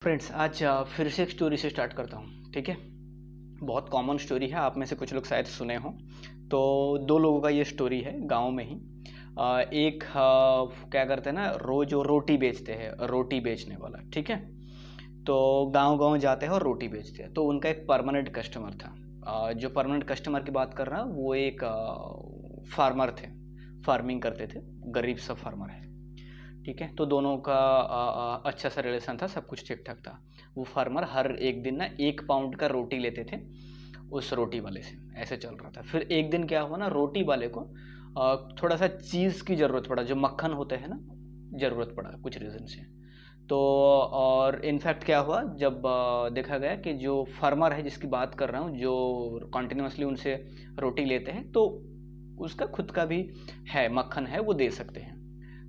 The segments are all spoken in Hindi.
फ्रेंड्स आज फिर से एक स्टोरी से स्टार्ट करता हूँ। ठीक है, बहुत कॉमन स्टोरी है, आप में से कुछ लोग शायद सुने हो। तो दो लोगों का ये स्टोरी है गांव में ही। एक क्या करते हैं ना, रोज वो रोटी बेचते हैं, रोटी बेचने वाला। ठीक है, तो गांव गांव जाते हैं और रोटी बेचते हैं। तो उनका एक परमानेंट कस्टमर था। जो परमानेंट कस्टमर की बात कर रहा हूँ वो एक फार्मर थे, फार्मिंग करते थे, गरीब सा फार्मर है। ठीक है, तो दोनों का अच्छा सा रिलेशन था, सब कुछ ठीक ठाक था। वो फार्मर हर एक दिन ना 1 पाउंड का रोटी लेते थे उस रोटी वाले से, ऐसे चल रहा था। फिर एक दिन क्या हुआ ना, रोटी वाले को थोड़ा सा चीज़ की ज़रूरत पड़ा, जो मक्खन होता है ना, ज़रूरत पड़ा कुछ रीज़न से। तो और इनफैक्ट क्या हुआ, जब देखा गया कि जो फार्मर है जिसकी बात कर रहा हूँ, जो कॉन्टिन्यूसली उनसे रोटी लेते हैं, तो उसका खुद का भी है, मक्खन है, वो दे सकते हैं।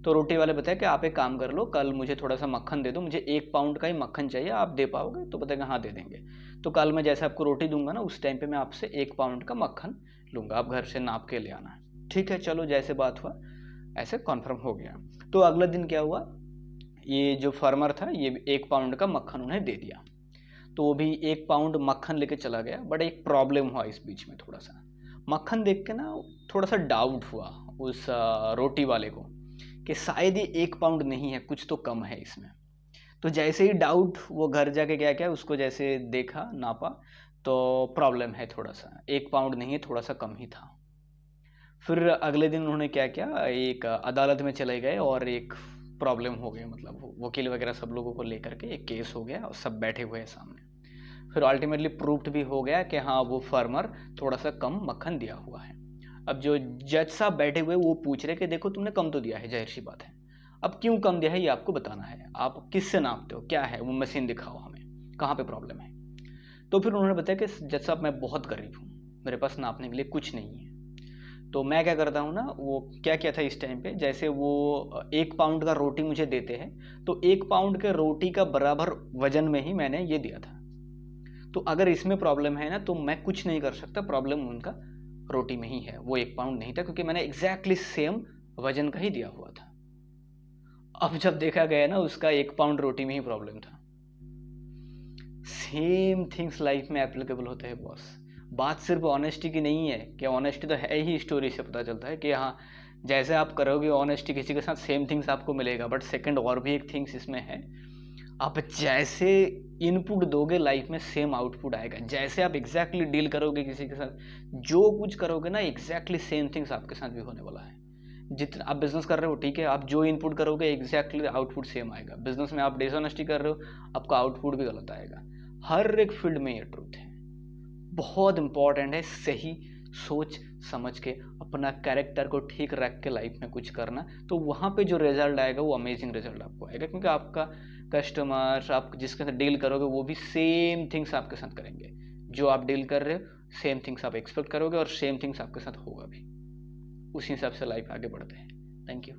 तो रोटी वाले बताया कि आप एक काम कर लो, कल मुझे थोड़ा सा मक्खन दे दो, मुझे 1 पाउंड का ही मक्खन चाहिए, आप दे पाओगे? तो बताएगा हाँ दे देंगे। तो कल मैं जैसे आपको रोटी दूंगा ना, उस टाइम पे मैं आपसे 1 पाउंड का मक्खन लूंगा, आप घर से नाप के ले आना। ठीक है, चलो जैसे बात हुआ ऐसे कॉन्फर्म हो गया। तो अगला दिन क्या हुआ, ये जो फार्मर था ये 1 पाउंड का मक्खन उन्हें दे दिया। तो वो भी 1 पाउंड मक्खन लेके चला गया। बट एक प्रॉब्लम हुआ इस बीच में, थोड़ा सा मक्खन देख के ना थोड़ा सा डाउट हुआ उस रोटी वाले को कि शायद ये 1 पाउंड नहीं है, कुछ तो कम है इसमें। तो जैसे ही डाउट, वो घर जाके क्या क्या उसको जैसे देखा, नापा, तो प्रॉब्लम है, थोड़ा सा 1 पाउंड नहीं है, थोड़ा सा कम ही था। फिर अगले दिन उन्होंने क्या किया, एक अदालत में चले गए और एक प्रॉब्लम हो गई, मतलब वकील वगैरह सब लोगों को लेकर के एक केस हो गया और सब बैठे हुए हैं सामने। फिर अल्टीमेटली प्रूव्ड भी हो गया कि हाँ वो फार्मर थोड़ा सा कम मक्खन दिया हुआ है। अब जो जज साहब बैठे हुए वो पूछ रहे कि देखो तुमने कम तो दिया है, जाहिर सी बात है, अब क्यों कम दिया है ये आपको बताना है, आप किससे नापते हो, क्या है वो मशीन दिखाओ हमें, कहाँ पे प्रॉब्लम है। तो फिर उन्होंने बताया कि जज साहब मैं बहुत गरीब हूँ, मेरे पास नापने के लिए कुछ नहीं है। तो मैं क्या करता हूँ ना, वो क्या किया था इस टाइम पे, जैसे वो 1 पाउंड का रोटी मुझे देते हैं, तो 1 पाउंड के रोटी का बराबर वजन में ही मैंने ये दिया था। तो अगर इसमें प्रॉब्लम है ना, तो मैं कुछ नहीं कर सकता, प्रॉब्लम उनका रोटी में ही है, वो 1 पाउंड नहीं था, क्योंकि मैंने एग्जैक्टली सेम वजन का ही दिया हुआ था। अब जब देखा गया ना, उसका 1 पाउंड रोटी में ही प्रॉब्लम था। सेम थिंग्स लाइफ में एप्लीकेबल होते हैं बॉस। बात सिर्फ ऑनेस्टी की नहीं है, कि ऑनेस्टी तो है ही, स्टोरी से पता चलता है कि हाँ जैसे आप करोगे ऑनेस्टी किसी के साथ, सेम थिंग्स आपको मिलेगा। बट सेकंड और भी एक थिंग्स इसमें है, आप जैसे इनपुट दोगे लाइफ में सेम आउटपुट आएगा। जैसे आप एग्जैक्टली डील करोगे किसी के साथ, जो कुछ करोगे ना, एग्जैक्टली सेम थिंग्स आपके साथ भी होने वाला है। जितना आप बिजनेस कर रहे हो, ठीक है, आप जो इनपुट करोगे एग्जैक्टली आउटपुट सेम आएगा। बिजनेस में आप डिसऑनेस्टी कर रहे हो, आपका आउटपुट भी गलत आएगा। हर एक फील्ड में ये ट्रूथ है। बहुत इंपॉर्टेंट है सही सोच समझ के अपना कैरेक्टर को ठीक रख के लाइफ में कुछ करना, तो वहाँ पे जो रिजल्ट आएगा वो अमेजिंग रिजल्ट आपको आएगा, क्योंकि आपका कस्टमर, आप जिसके साथ डील करोगे वो भी सेम थिंग्स आपके साथ करेंगे। जो आप डील कर रहे हो सेम थिंग्स आप एक्सपेक्ट करोगे, और सेम थिंग्स आपके साथ होगा भी। उसी हिसाब से लाइफ आगे बढ़ते हैं। Thank you.